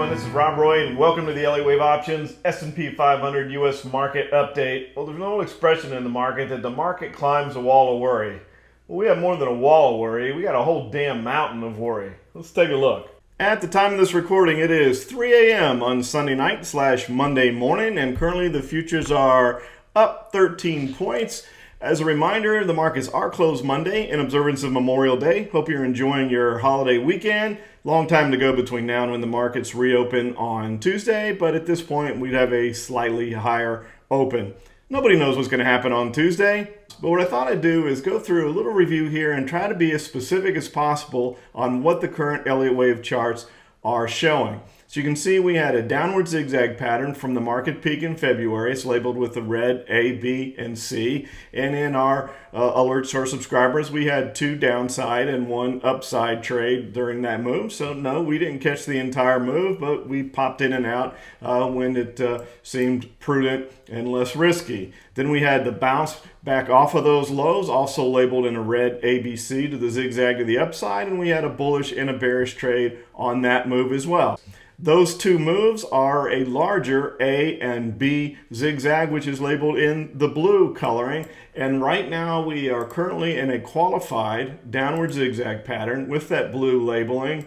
everyone, this is Rob Roy and welcome to the Elliott Wave Options S&P 500 US market update. Well, there's no expression in the market that the market climbs a wall of worry. Well, we have more than a wall of worry, we got a whole damn mountain of worry. Let's take a look. At the time of this recording, it is 3 a.m. on Sunday night / Monday morning, and currently the futures are up 13 points. As a reminder, the markets are closed Monday in observance of Memorial Day. Hope you're enjoying your holiday weekend. Long time to go between now and when the markets reopen on Tuesday, but at this point we'd have a slightly higher open. Nobody knows what's going to happen on Tuesday, but what I thought I'd do is go through a little review here and try to be as specific as possible on what the current Elliott Wave charts are showing. So you can see we had a downward zigzag pattern from the market peak in February. It's labeled with the red A, B, and C. And in our alerts to our subscribers, we had 2 downside and 1 upside trade during that move. So no, we didn't catch the entire move, but we popped in and out when it seemed prudent and less risky. Then we had the bounce back off of those lows, also labeled in a red ABC to the zigzag to the upside, and we had a bullish and a bearish trade on that move as well. Those 2 moves are a larger A and B zigzag, which is labeled in the blue coloring. And right now we are currently in a qualified downward zigzag pattern with that blue labeling,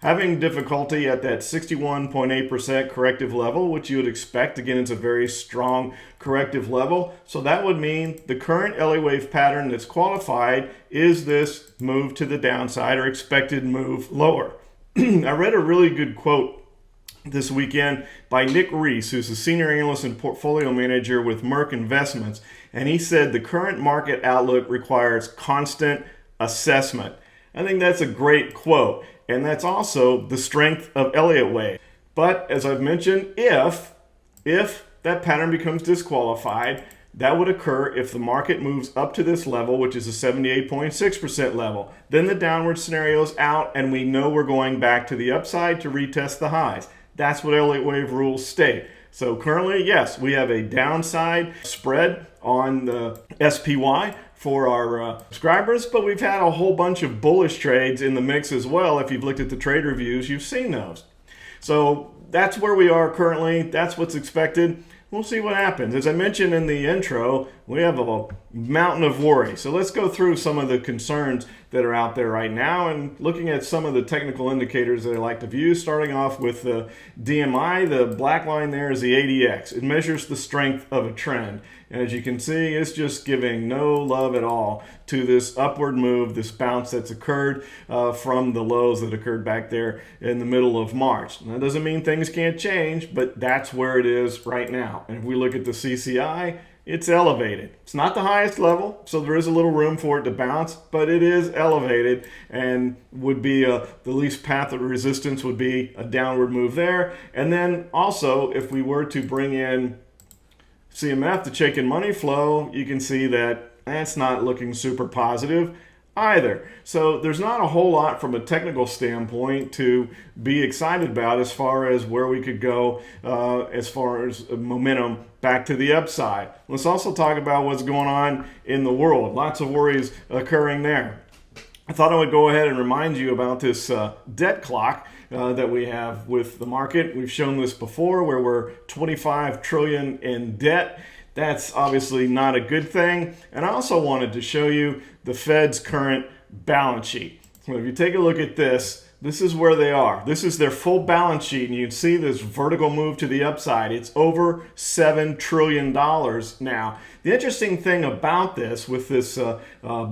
having difficulty at that 61.8% corrective level, which you would expect. Again, it's a very strong corrective level. So that would mean the current Elliott Wave pattern that's qualified is this move to the downside or expected move lower. I read a really good quote this weekend by Nick Reese, who's a senior analyst and portfolio manager with Merck Investments, and he said the current market outlook requires constant assessment. I think that's a great quote, and that's also the strength of Elliott Wave. But as I've mentioned, if that pattern becomes disqualified, that would occur if the market moves up to this level, which is a 78.6% level. Then the downward scenario is out, and we know we're going back to the upside to retest the highs. That's what Elliott Wave rules state. So currently, yes, we have a downside spread on the SPY for our subscribers, but we've had a whole bunch of bullish trades in the mix as well. If you've looked at the trade reviews, you've seen those. So that's where we are currently. That's what's expected. We'll see what happens. As I mentioned in the intro, we have a mountain of worry. So let's go through some of the concerns that are out there right now and looking at some of the technical indicators that I like to view, starting off with the DMI. The black line there is the ADX. It measures the strength of a trend. And as you can see, it's just giving no love at all to this upward move, this bounce that's occurred from the lows that occurred back there in the middle of March. And that doesn't mean things can't change, but that's where it is right now. And if we look at the CCI, it's elevated. It's not the highest level, so there is a little room for it to bounce, but it is elevated and would be the least path of resistance would be a downward move there. And then also, if we were to bring in CMF, the check in money flow, you can see that that's not looking super positive either. So there's not a whole lot from a technical standpoint to be excited about as far as where we could go as far as momentum back to the upside. Let's also talk about what's going on in the world. Lots of worries occurring there. I thought I would go ahead and remind you about this debt clock that we have with the market. We've shown this before where we're 25 trillion in debt. That's obviously not a good thing. And I also wanted to show you the Fed's current balance sheet. So if you take a look at this, this is where they are. This is their full balance sheet, and you can see this vertical move to the upside. It's over $7 trillion now. The interesting thing about this, with this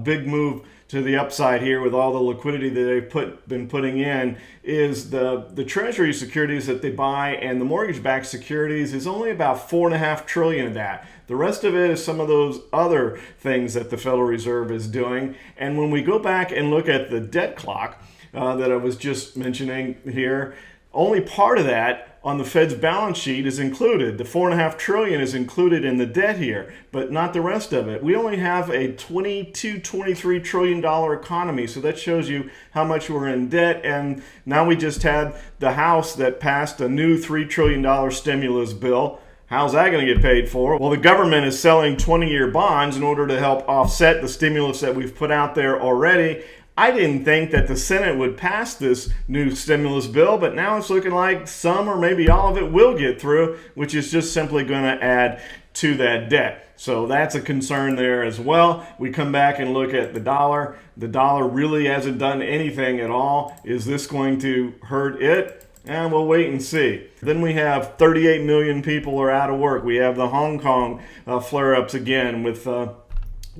big move to the upside here with all the liquidity that they've been putting in, is the treasury securities that they buy and the mortgage-backed securities is only about $4.5 trillion of that. The rest of it is some of those other things that the Federal Reserve is doing. And when we go back and look at the debt clock that I was just mentioning here, only part of that on the Fed's balance sheet is included. The $4.5 trillion is included in the debt here, but not the rest of it. We only have a $23 trillion economy, so that shows you how much we're in debt. And now we just had the House that passed a new $3 trillion stimulus bill. How's that going to get paid for? Well, the government is selling 20-year bonds in order to help offset the stimulus that we've put out there already. I didn't think that the Senate would pass this new stimulus bill, but now it's looking like some or maybe all of it will get through, which is just simply going to add to that debt. So that's a concern there as well. We come back and look at the dollar. The dollar really hasn't done anything at all. Is this going to hurt it? And we'll wait and see. Then we have 38 million people are out of work. We have the Hong Kong flare-ups again with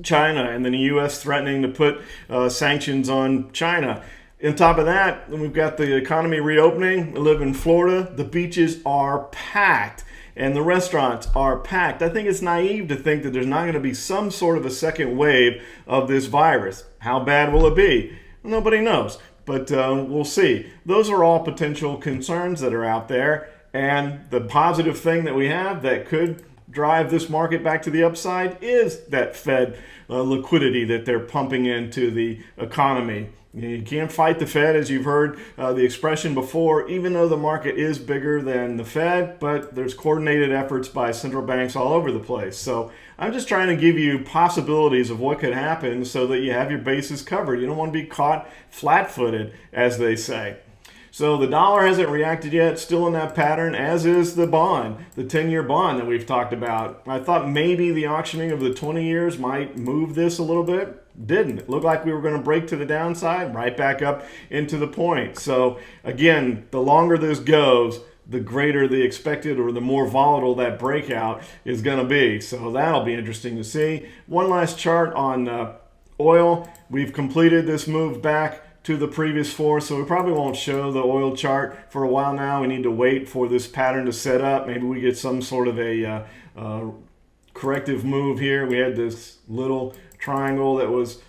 China, and then the U.S. threatening to put sanctions on China. On top of that, we've got the economy reopening. We live in Florida. The beaches are packed and the restaurants are packed. I think it's naive to think that there's not going to be some sort of a second wave of this virus. How bad will it be? Nobody knows, but we'll see. Those are all potential concerns that are out there, and the positive thing that we have that could drive this market back to the upside is that Fed liquidity that they're pumping into the economy. You can't fight the Fed, as you've heard the expression before, even though the market is bigger than the Fed, but there's coordinated efforts by central banks all over the place. So I'm just trying to give you possibilities of what could happen so that you have your bases covered. You don't want to be caught flat-footed, as they say. So the dollar hasn't reacted yet, still in that pattern, as is the bond, the 10-year bond that we've talked about. I thought maybe the auctioning of the 20 years might move this a little bit. Didn't. It looked like we were going to break to the downside, right back up into the point. So again, the longer this goes, the greater the expected or the more volatile that breakout is going to be. So that'll be interesting to see. One last chart on oil. We've completed this move back to the previous floor, so we probably won't show the oil chart for a while now. We need to wait for this pattern to set up. Maybe we get some sort of a corrective move here. We had this little triangle that was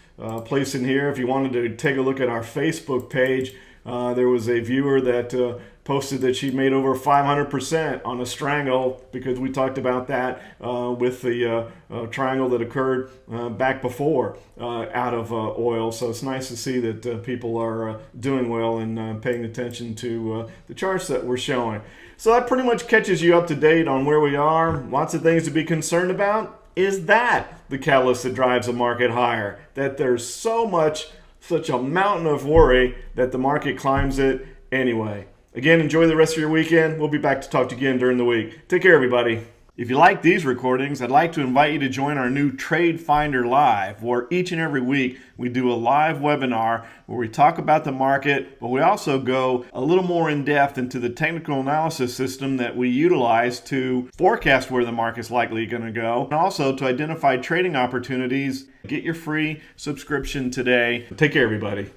placed in here. If you wanted to take a look at our Facebook page, there was a viewer that posted that she made over 500% on a strangle, because we talked about that with the triangle that occurred back before out of oil. So it's nice to see that people are doing well and paying attention to the charts that we're showing. So that pretty much catches you up to date on where we are. Lots of things to be concerned about. Is that the catalyst that drives the market higher? That there's such a mountain of worry that the market climbs it anyway. Again, enjoy the rest of your weekend. We'll be back to talk to you again during the week. Take care, everybody. If you like these recordings, I'd like to invite you to join our new Trade Finder Live, where each and every week we do a live webinar where we talk about the market, but we also go a little more in depth into the technical analysis system that we utilize to forecast where the market's likely going to go, and also to identify trading opportunities. Get your free subscription today. Take care, everybody.